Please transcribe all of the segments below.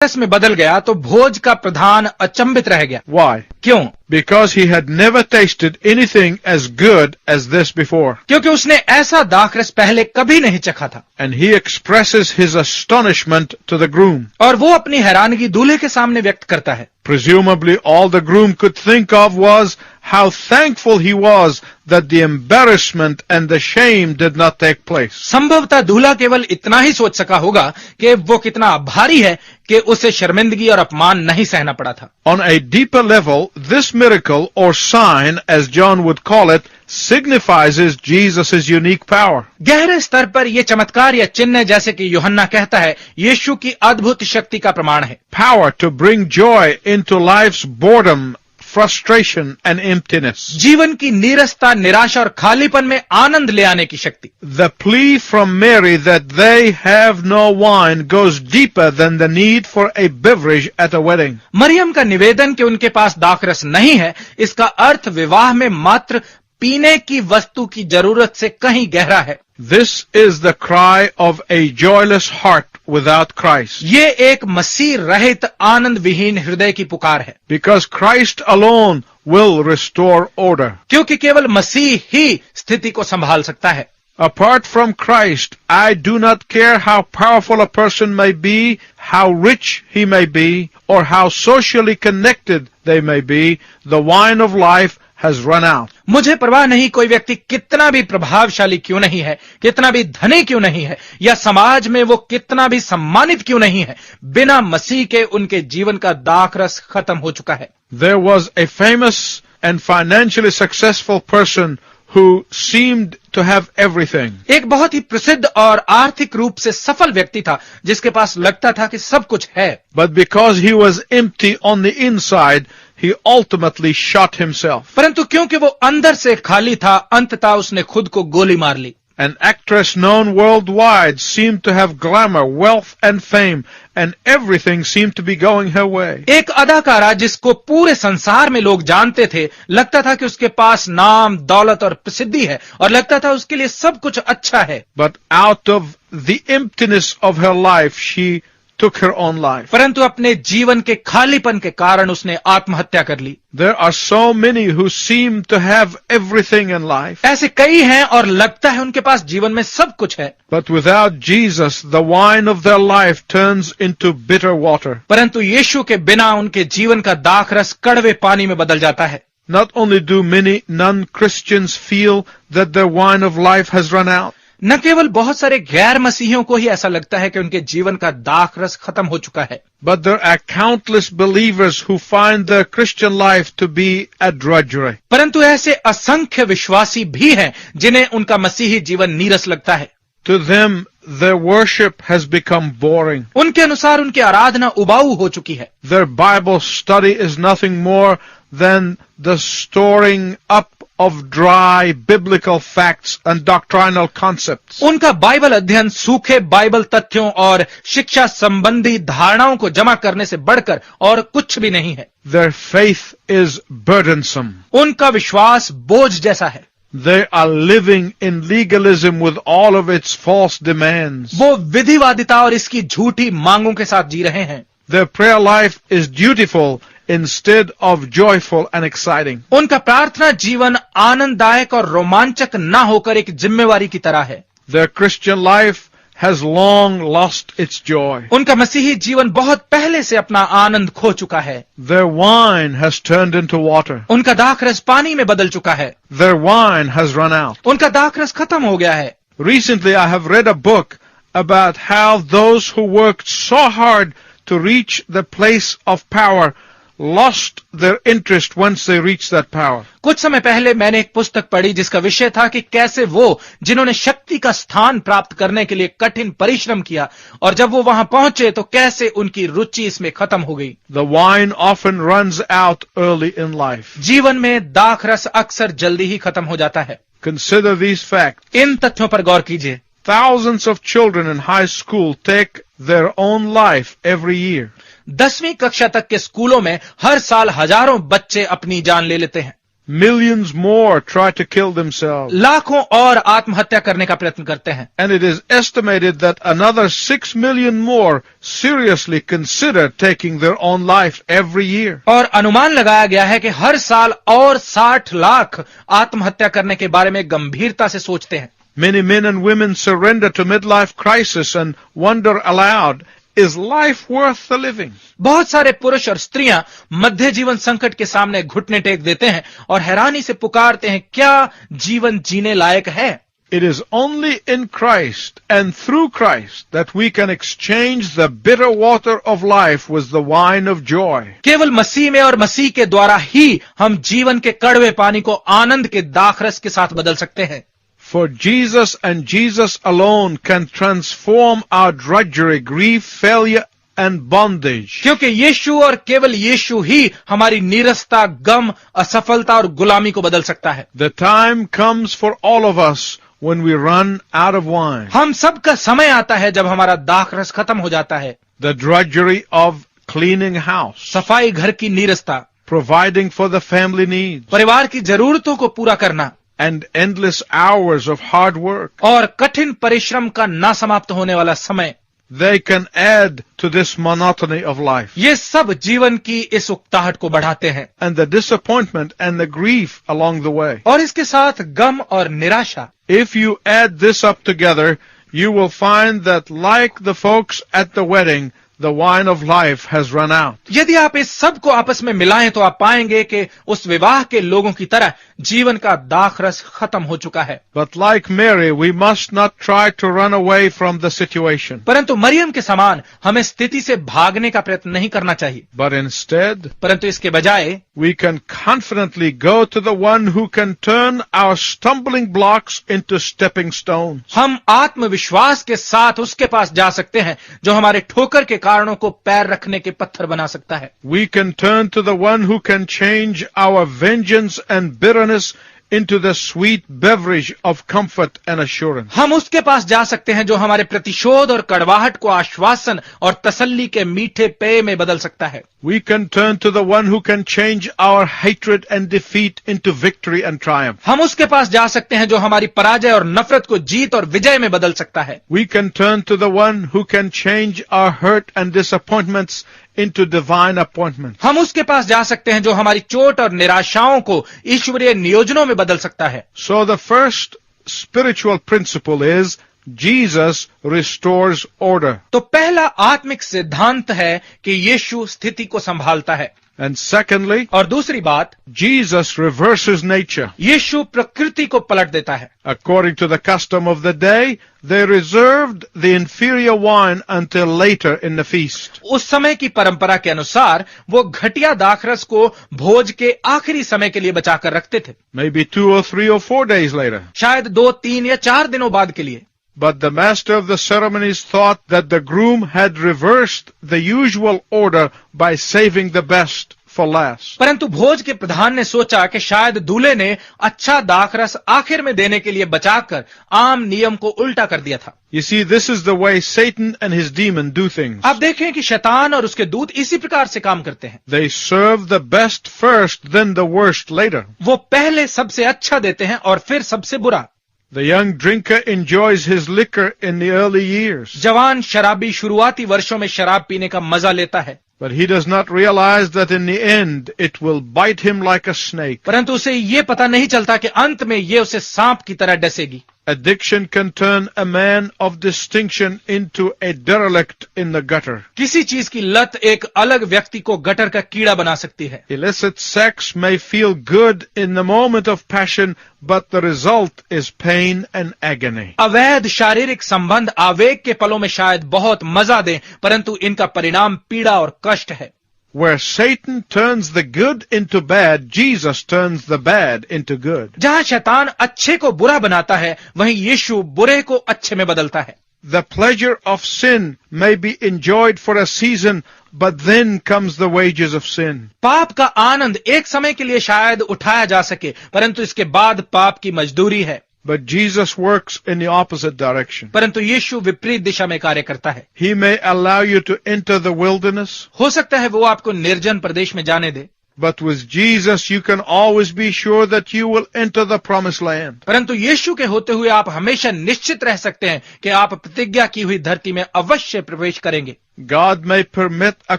रस में बदल गया तो भोज का प्रधान अचंभित रह गया। Why? क्यों? Because he had never tasted anything as good as this before. क्योंकि उसने ऐसा दाखरस पहले कभी नहीं चखा था। And he expresses his astonishment to the groom. और वो अपनी हैरानगी दूल्हे के सामने व्यक्त करता है। Presumably all the groom could think of was how thankful he was that the embarrassment and the shame did not take place. संभवतः दूल्हा केवल इतना ही सोच सका होगा कि वो कितना आभारी है कि उसे शर्मिंदगी और अपमान नहीं सहना पड़ा था। On a deeper level, this miracle or sign, as John would call it, signifies Jesus' unique power. गहरे स्तर पर यह चमत्कार या चिन्ह, जैसे कि यूहन्ना कहता है, यीशु की अद्भुत शक्ति का प्रमाण है। Power to bring joy into life's boredom, frustration and emptiness. जीवन की नीरसता, निराशा और खालीपन में आनंद ले आने की शक्ति। The plea from Mary that they have no wine goes deeper than the need for a beverage at a wedding. Maryam का निवेदन कि उनके पास दाखरस नहीं है, इसका अर्थ विवाह में मात्र पीने की वस्तु की जरूरत से कहीं गहरा है। This is the cry of a joyless heart without Christ. ये एक मसीह रहित आनंद विहीन हृदय की पुकार है। Because Christ alone will restore order. क्योंकि केवल मसीह ही स्थिति को संभाल सकता है। Apart from Christ, I do not care how powerful a person may be, how rich he may be, or how socially connected they may be, the wine of life has run out. मुझे परवाह नहीं कोई व्यक्ति कितना भी प्रभावशाली क्यों नहीं है, कितना भी धनी क्यों नहीं है, या समाज में वो कितना भी सम्मानित क्यों नहीं है, बिना मसीह के उनके जीवन का दाखरस खत्म हो चुका है। There was a famous and financially successful person who seemed to have everything. एक बहुत ही प्रसिद्ध और आर्थिक रूप से सफल व्यक्ति था जिसके पास लगता था कि सब कुछ है। But because he was empty on the inside, he ultimately shot himself. परंतु क्योंकि वो अंदर से खाली था, अंततः उसने खुद को गोली मार ली। An actress known worldwide seemed to have glamour, wealth and fame, and everything seemed to be going her way. एक अदाकारा जिसको पूरे संसार में लोग जानते थे, लगता था कि उसके पास नाम, दौलत और प्रसिद्धि है, और लगता था उसके लिए सब कुछ अच्छा है। But out of the emptiness of her life, she took her own life. परंतु अपने जीवन के खालीपन के कारण उसने आत्महत्या कर ली। There are so many who seem to have everything in life. ऐसे कई हैं और लगता है उनके पास जीवन में सब कुछ है, But without Jesus, the wine of their life turns into bitter water. परंतु यीशु के बिना उनके जीवन का दाखरस कड़वे पानी में बदल जाता है। Not only do many non-Christians feel that their wine of life has run out, न केवल बहुत सारे गैर मसीहियों को ही ऐसा लगता है कि उनके जीवन का दाखरस खत्म हो चुका है, but there are countless believers who find their Christian life to be a drudgery. परंतु ऐसे असंख्य विश्वासी भी हैं जिन्हें उनका मसीही जीवन नीरस लगता है। To them, their worship has become boring. उनके अनुसार उनकी आराधना उबाऊ हो चुकी है। Their Bible study is nothing more than the storing up of dry biblical facts and doctrinal concepts. उनका बाइबल अध्ययन सूखे बाइबल तथ्यों और शिक्षा संबंधी धारणाओं को जमा करने से बढ़कर और कुछ भी नहीं है। Their faith is burdensome. उनका विश्वास बोझ जैसा है। They are living in legalism with all of its false demands. वो विधिवादिता और इसकी झूठी मांगों के साथ जी रहे हैं। Their prayer life is dutiful instead of joyful and exciting. उनका प्रार्थना जीवन आनंददायक और रोमांचक न होकर एक जिम्मेवारी की तरह है। Their Christian life has long lost its joy. उनका मसीही जीवन बहुत पहले से अपना आनंद खो चुका है। Their wine has turned into water. उनका दाखरस पानी में बदल चुका है। Their wine has run out. उनका दाखरस खत्म हो गया है। Recently I have read a book about how those who worked so hard to reach the place of power lost their interest once they reached that power. कुछ समय पहले मैंने एक पुस्तक पढ़ी जिसका विषय था कि कैसे वो जिन्होंने शक्ति का स्थान प्राप्त करने के लिए कठिन परिश्रम किया और जब वो वहां पहुंचे तो कैसे उनकी रुचि इसमें खत्म हो गई। The wine often runs out early in life. जीवन में दाखरस अक्सर जल्दी ही खत्म हो जाता है। Consider these facts. इन तथ्यों पर गौर कीजिए। Thousands of children in high school take their own life every year. 10वीं कक्षा तक के स्कूलों में हर साल हजारों बच्चे अपनी जान ले लेते हैं। Millions more try to kill themselves. लाखों और आत्महत्या करने का प्रयत्न करते हैं। And it is estimated that another 6 million more seriously consider taking their own life every year. और अनुमान लगाया गया है कि हर साल और 60 लाख आत्महत्या करने के बारे में गंभीरता से सोचते हैं। Many men and women surrender to midlife crisis and wonder aloud, is life worth the living? बहुत सारे पुरुष और स्त्रियां मध्य जीवन संकट के सामने घुटने टेक देते हैं और हैरानी से पुकारते हैं, क्या जीवन जीने लायक है? It is only in Christ and through Christ that we can exchange the bitter water of life with the wine of joy. केवल मसीह में और मसीह के द्वारा ही हम जीवन के कड़वे पानी को आनंद के दाखरस के साथ बदल सकते हैं। For Jesus and Jesus alone can transform our drudgery, grief, failure and bondage. क्योंकि यीशु और केवल यीशु ही हमारी नीरसता, गम, असफलता और गुलामी को बदल सकता है। The time comes for all of us when we run out of wine. हम सबका समय आता है जब हमारा दाखरस खत्म हो जाता है। The drudgery of cleaning house, सफाई घर की नीरसता, providing for the family needs, परिवार की जरूरतों को पूरा करना and endless hours of hard work. और कठिन परिश्रम का ना समाप्त होने वाला समय, They can add to this monotony of life. ये सब जीवन की इस उकताहट को बढ़ाते हैं And the disappointment and the grief along the way. और इसके साथ गम और निराशा। If you add this up together, you will find that like the folks at the wedding, the wine of life has run out. यदि आप इस सब को आपस में मिलाएं तो आप पाएंगे कि उस विवाह के लोगों की तरह जीवन का दाखरस खत्म हो चुका है। But like Mary, we must not try to run away from the situation. परंतु मरियम के समान हमें स्थिति से भागने का प्रयत्न नहीं करना चाहिए, But instead, परंतु इसके बजाय we can confidently go to the one who can turn our stumbling blocks into stepping stones. हम आत्मविश्वास के साथ उसके पास जा सकते हैं जो हमारे ठोकर के कारणों को पैर रखने के पत्थर बना सकता है। We can turn to the one who can change our vengeance and bitterness into the sweet beverage of comfort and assurance. हम उसके पास जा सकते हैं जो हमारे प्रतिशोध और कड़वाहट को आश्वासन और तसल्ली के मीठे पेय में बदल सकता है। We can turn to the one who can change our hatred and defeat into victory and triumph. हम उसके पास जा सकते हैं जो हमारी पराजय और नफरत को जीत और विजय में बदल सकता है। We can turn to the one who can change our hurt and disappointments into divine appointments. हम उसके पास जा सकते हैं जो हमारी चोट और निराशाओं को ईश्वरीय नियोजनों में बदल सकता है। So the first spiritual principle is Jesus restores order. तो पहला आत्मिक सिद्धांत है कि यीशु स्थिति को संभालता है। And secondly, और दूसरी बात, Jesus reverses nature. यीशु प्रकृति को पलट देता है। According to the custom of the day, they reserved the inferior wine until later in the feast. उस समय की परंपरा के अनुसार वो घटिया दाखरस को भोज के आखिरी समय के लिए बचाकर रखते थे, Maybe 2 or 3 or 4 days later. शायद 2, 3 या 4 दिनों बाद के लिए। But the master of the ceremonies thought that the groom had reversed the usual order by saving the best for last. परंतु भोज के प्रधान ने सोचा कि शायद दूल्हे ने अच्छा दाखरस आखिर में देने के लिए बचाकर आम नियम को उल्टा कर दिया था। You see, this is the way Satan and his demon do things. आप देखें कि शैतान और उसके दूत इसी प्रकार से काम करते हैं। They serve the best first, then the worst later. वो पहले सबसे अच्छा देते हैं और फिर सबसे बुरा। The young drinker enjoys his liquor in the early years, जवान शराबी शुरुआती वर्षों में शराब पीने का मजा लेता है, but he does not realize that in the end it will bite him like a snake. परंतु उसे ये पता नहीं चलता कि अंत में ये उसे सांप की तरह डसेगी। Addiction can turn a man of distinction into a derelict in the gutter. किसी चीज की लत एक अलग व्यक्ति को गटर का कीड़ा बना सकती है। Illicit sex may feel good in the moment of passion, but the result is pain and agony. अवैध शारीरिक संबंध आवेग के पलों में शायद बहुत मजा दें, परंतु इनका परिणाम पीड़ा और कष्ट है। Where Satan turns the good into bad, Jesus turns the bad into good. जहां शैतान अच्छे को बुरा बनाता है, वहीं यीशु बुरे को अच्छे में बदलता है। The pleasure of sin may be enjoyed for a season, but then comes the wages of sin. पाप का आनंद एक समय के लिए शायद उठाया जा सके, परंतु इसके बाद पाप की मजदूरी है। But Jesus works in the opposite direction. परंतु यीशु विपरीत दिशा में कार्य करता है। He may allow you to enter the wilderness, हो सकता है वो आपको निर्जन प्रदेश में जाने दे, But with Jesus, you can always be sure that you will enter the promised land. परंतु यीशु के होते हुए आप हमेशा निश्चित रह सकते हैं कि आप प्रतिज्ञा की हुई धरती में अवश्य प्रवेश करेंगे। God may permit a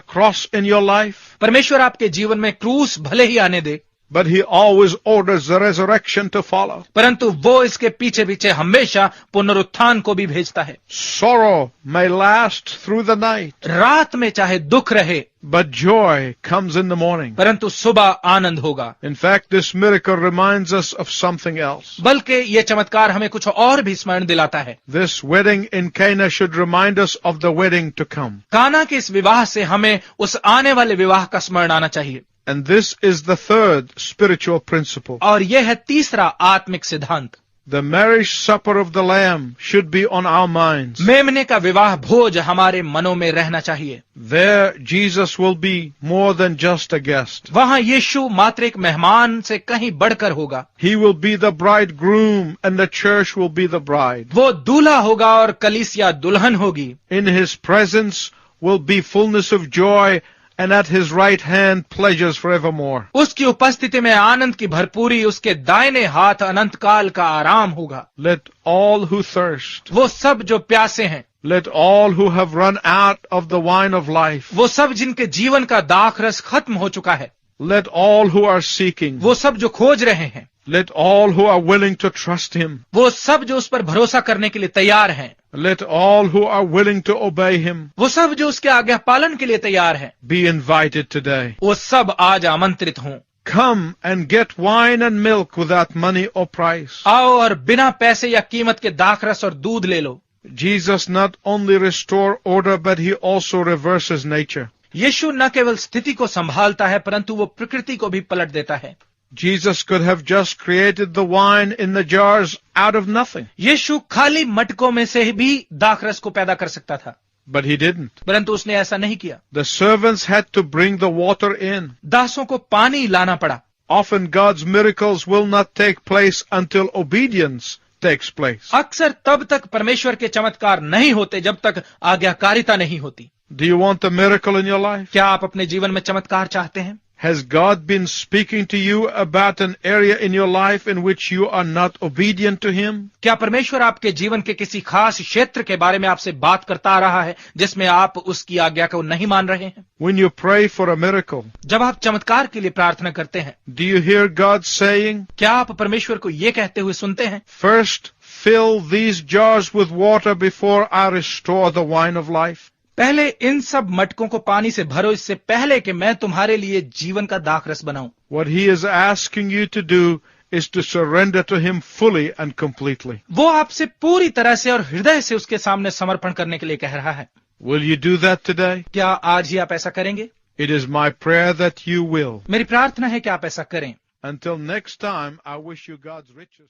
cross in your life, परमेश्वर आपके जीवन में क्रूस भले ही आने दे, but He always orders the resurrection to follow. परंतु वो इसके पीछे पीछे हमेशा पुनरुत्थान को भी भेजता है। Sorrow may last through the night, रात में चाहे दुख रहे, but joy comes in the morning. परंतु सुबह आनंद होगा। In fact, this miracle reminds us of something else. बल्कि ये चमत्कार हमें कुछ और भी स्मरण दिलाता है। This wedding in Cana should remind us of the wedding to come. काना के इस विवाह से हमें उस आने वाले विवाह का स्मरण आना चाहिए। And this is the third spiritual principle. और यह है तीसरा आत्मिक सिद्धांत। The marriage supper of the Lamb should be on our minds. मेमने का विवाह भोज हमारे मनों में रहना चाहिए। There, Jesus will be more than just a guest. वहां यीशु मात्र एक मेहमान से कहीं बढ़कर होगा। He will be the bridegroom and the church will be the bride. वो दूल्हा होगा और कलीसिया दुल्हन होगी। In His presence will be fullness of joy, and at His right hand pleasures forevermore. उसकी उपस्थिति में आनंद की भरपूरी, उसके दाहिने हाथ अनंत काल का आराम होगा। Let all who thirst, वो सब जो प्यासे हैं, let all who have run out of the wine of life, वो सब जिनके जीवन का दाख रस खत्म हो चुका है, let all who are seeking, वो सब जो खोज रहे हैं, let all who are willing to trust Him, वो सब जो उस पर भरोसा करने के लिए तैयार हैं, let all who are willing to obey Him, वो सब जो उसके आज्ञा पालन के लिए तैयार हैं, be invited today. वो सब आज आमंत्रित हों। Come and get wine and milk without money or price. आओ और बिना पैसे या कीमत के दाखरस और दूध ले लो। Jesus not only restore order, but He also reverses nature. यीशु न केवल स्थिति को संभालता है, परंतु वो प्रकृति को भी पलट देता है। Jesus could have just created the wine in the jars out of nothing, यीशु खाली मटकों में से भी दाखरस को पैदा कर सकता था, but He didn't. परंतु उसने ऐसा नहीं किया। The servants had to bring the water in. दासों को पानी लाना पड़ा। Often God's miracles will not take place until obedience takes place. अक्सर तब तक परमेश्वर के चमत्कार नहीं होते जब तक आज्ञाकारिता नहीं होती। Do you want a miracle in your life? क्या आप अपने जीवन में चमत्कार चाहते हैं? Has God been speaking to you about an area in your life in which you are not obedient to Him? क्या परमेश्वर आपके जीवन के किसी खास क्षेत्र के बारे में आपसे बात करता आ रहा है जिसमें आप उसकी आज्ञा को नहीं मान रहे हैं? When you pray for a miracle, जब आप चमत्कार के लिए प्रार्थना करते हैं, do you hear God saying, क्या आप परमेश्वर को ये कहते हुए सुनते हैं, first fill these jars with water before I restore the wine of life? पहले इन सब मटकों को पानी से भरो, इससे पहले कि मैं तुम्हारे लिए जीवन का दाखरस बनाऊं। What He is asking you to do is to surrender to Him fully and completely. वो आपसे पूरी तरह से और हृदय से उसके सामने समर्पण करने के लिए कह रहा है। Will you do that today? क्या आज ही आप ऐसा करेंगे? It is my prayer that you will. मेरी प्रार्थना है कि आप ऐसा करें। Until next time, I wish you God's riches.